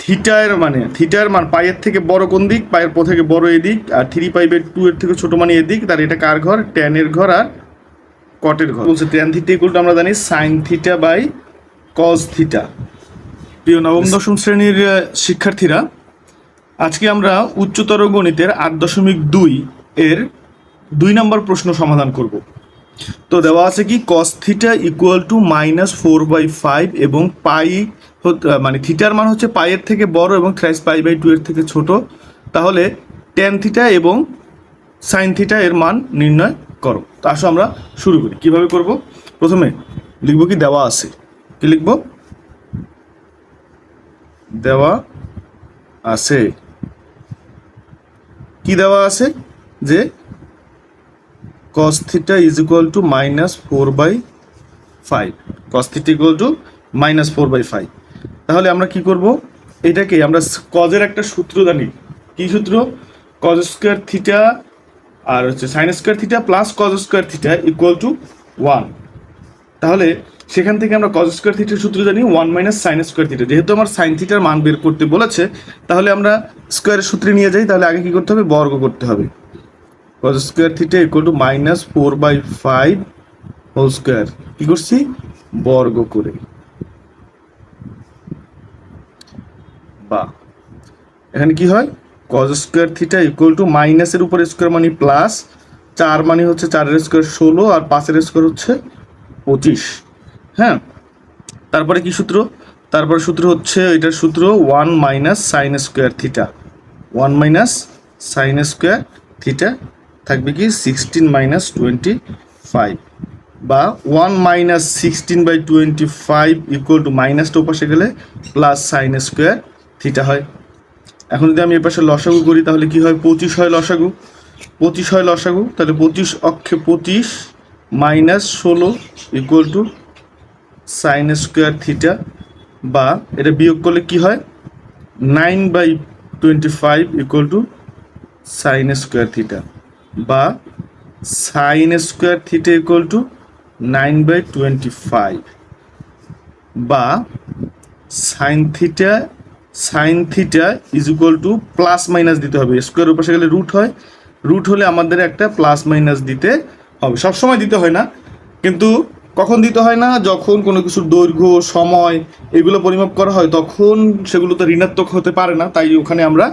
থিটার মান পাইয়ের থেকে বড় কোন দিক, পাইয়ের থেকে বড় এদিক, আর 3π/2 এর থেকে ছোট মানে এদিক, তার এটা কার ঘর? ট্যানের ঘর আর কটের ঘর। বলছে ট্যান থিটা ইকুয়াল টু আমরা জানি sine theta by cos theta. প্রিয় নবম দশম শ্রেণীর শিক্ষার্থীরা, আজকে আমরা উচ্চতর গণিতের 8.2 এর 2 নম্বর প্রশ্ন সমাধান করব। তো দেওয়া আছে কি কস থিটা ইকুয়াল টু -4/5 এবং পাই থিটার মান হচ্ছে পাইয়ের থেকে বড় এবং থ্রাইস π/2 এর থেকে ছোট। তাহলে ট্যান থিটা এবং সাইন থিটা এর মান নির্ণয় করো। তো আসো আমরা শুরু করি। কিভাবে করব? প্রথমে লিখব কি দেওয়া আছে, কি লিখব? দেওয়া আছে। কি দেওয়া আছে? যে cos theta is equal to -4/5, cos theta equal to -4/5। তাহলে আমরা কি করব? এটাকে আমরা কজের একটা সূত্র জানি। কি সূত্র? cos স্কয়ার থিটা আর হচ্ছে sin square theta plus cos square theta equal two 1। তাহলে সেখান থেকে আমরা cos স্কয়ার থিটার সূত্র জানি 1 - sin স্কয়ার থিটা। যেহেতু আমার sin থিটার মান বের করতে বলেছে, তাহলে আমরা স্কয়ারের সূত্রে নিয়ে যাই। তাহলে আগে কি করতে হবে? বর্গ করতে হবে। cos square theta equal to -4/5 whole square. কি করছি? বর্গ করে। বা এখানে কি হয়? cos square theta equal to মাইনাসের উপর স্কয়ার মানে প্লাস, 4 মানে হচ্ছে 4 এর স্কয়ার 16 আর 5 এর স্কয়ার হচ্ছে 25। হ্যাঁ, তারপরে কি সূত্র? তারপরে সূত্র হচ্ছে এটার সূত্র 1 - sin square theta. 1 - sin square theta থাকবে কি 16 - 25, বা 1 - 16/25 ইকুয়াল টু মাইনাসটা ওপাশে গেলে প্লাস সাইন স্কয়ার থিটা হয়। এখন যদি আমি এর পাশে লসাগু করি তাহলে কি হয়? 25 হয় লসাগু। 25 হয় লসাগু। তাহলে 25 অক্ষে 25 - 16 equal to sine square theta, বা এটা বিয়োগ করলে কি হয়? 9/25 equal to sine square theta, বা sine square theta equal to 9/25, বা sine theta is equal to plus minus দিতে হবে। স্কোয়ার পাশে গেলে রুট হয়, রুট হলে আমাদের একটা প্লাস মাইনাস দিতে হবে। সবসময় দিতে হয় না, কিন্তু কখন দিতে হয় না? যখন কোনো কিছুর দৈর্ঘ্য, সময় এগুলো পরিমাপ করা হয় তখন সেগুলো তো ঋণাত্মক হতে পারে না, তাই ওখানে আমরা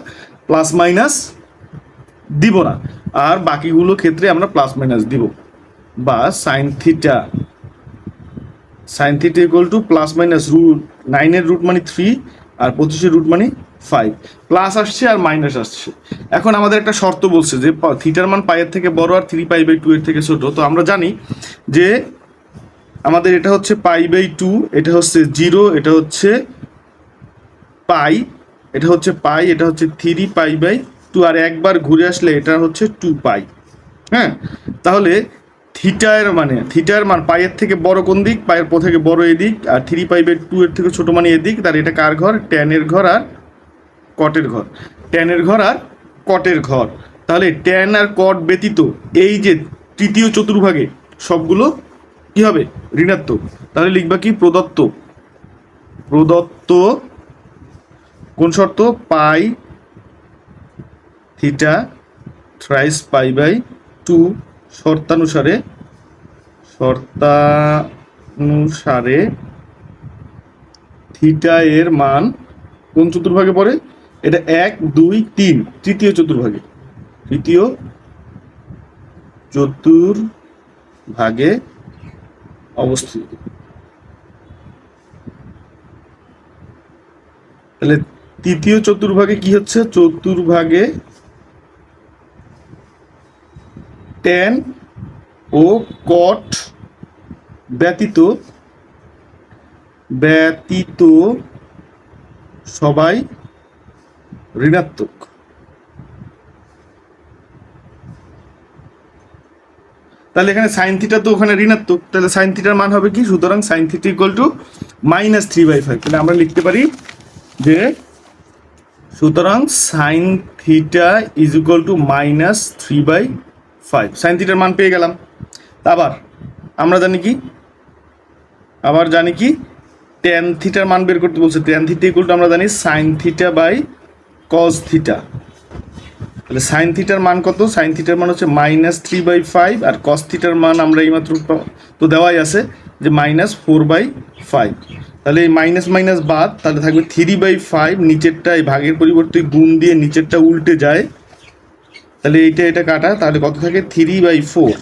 প্লাস মাইনাস দিব না। আর বাকিগুলো ক্ষেত্রে আমরা প্লাস মাইনাস দিব। বা sine theta equal to plus minus root 9 এর রুট মানে 3 আর 25 এর রুট মানে 5। প্লাস আসছে আর মাইনাস আসছে। এখন আমাদের একটা শর্ত বলছে যে থিটার মান পাইয়ের থেকে বড় আর 3π/2 এর থেকে ছোট। তো আমরা জানি যে আমাদের এটা হচ্ছে π/2, এটা হচ্ছে 0, এটা হচ্ছে পাই, এটা হচ্ছে পাই, এটা হচ্ছে 3π/2, আর একবার ঘুরে আসলে এটা হচ্ছে 2π। হ্যাঁ, তাহলে থিটার মান পাইয়ের থেকে বড় কোন দিক, পাইয়ের থেকে বড় এদিক, আর 3π/2 এর থেকে ছোট মানে এদিক, তার এটা কার ঘর? ট্যানের ঘর আর কটের ঘর। ট্যানের ঘর আর কটের ঘর। তাহলে ট্যান আর কট ব্যতীত এই যে তৃতীয় চতুর্ভাগে সবগুলো কি হবে? ঋণাত্মক। তাহলে লিখবা কি? প্রদত্ত কোন শর্ত? পাই থিটা থ্রাইস π/2 শর্তানুসারে থিটা এর মান কোন চতুর্ভাগে পড়ে? এটা 1, 2, 3 তৃতীয় চতুর্ভাগে অবস্থিত। তাহলে তৃতীয় চতুর্ভাগে কি হচ্ছে? চতুর্ভাগে ট্যান ও কট ব্যতীত সবাই ঋণাত্মক। তাহলে এখানে সাইন থিটা তো ওখানে ঋণাত্মক, তাহলে সাইন থিটার মান হবে কি? সুতরাং সাইন থিটা ইকুয়াল টু -3/5। তাহলে আমরা লিখতে পারি যে সুতরাং sine theta is equal to -3/5। Sine থিটার মান পেয়ে গেলাম। আবার আমরা জানি কি? ট্যান থিটার মান বের করতে বলছে। ট্যান থিটা ইকুয়াল টু আমরা জানি sine theta by cos theta. তাহলে সাইন থিটার মান কত? সাইন থিটার মান হচ্ছে -3/5, আর কস থিটার মান আমরা এইমাত্র তো দেওয়াই আছে যে -4/5। তাহলে এই মাইনাস মাইনাস বাদ, তাহলে থাকবে 3/5, নিচেরটা এই ভাগের পরিবর্তে গুণ দিয়ে নিচেরটা উল্টে যায়, তাহলে এটা কাটা, তাহলে কত থাকে 3/4।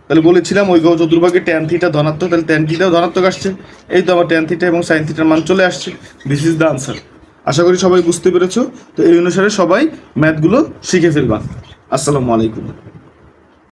তাহলে বলেছিলাম ওই চতুর্ভাগে ট্যান থিটা ধনাত্মক, তাহলে ট্যান থিটাও ধনাত্মক আসছে। এই তো আমার ট্যান থিটা এবং সাইন থিটার মান চলে আসছে। This is the answer. আশা করি সবাই বুঝতে পেরেছো। তো এই অনুসারে সবাই ম্যাথগুলো শিখে ফেলবা। আসসালামু আলাইকুম।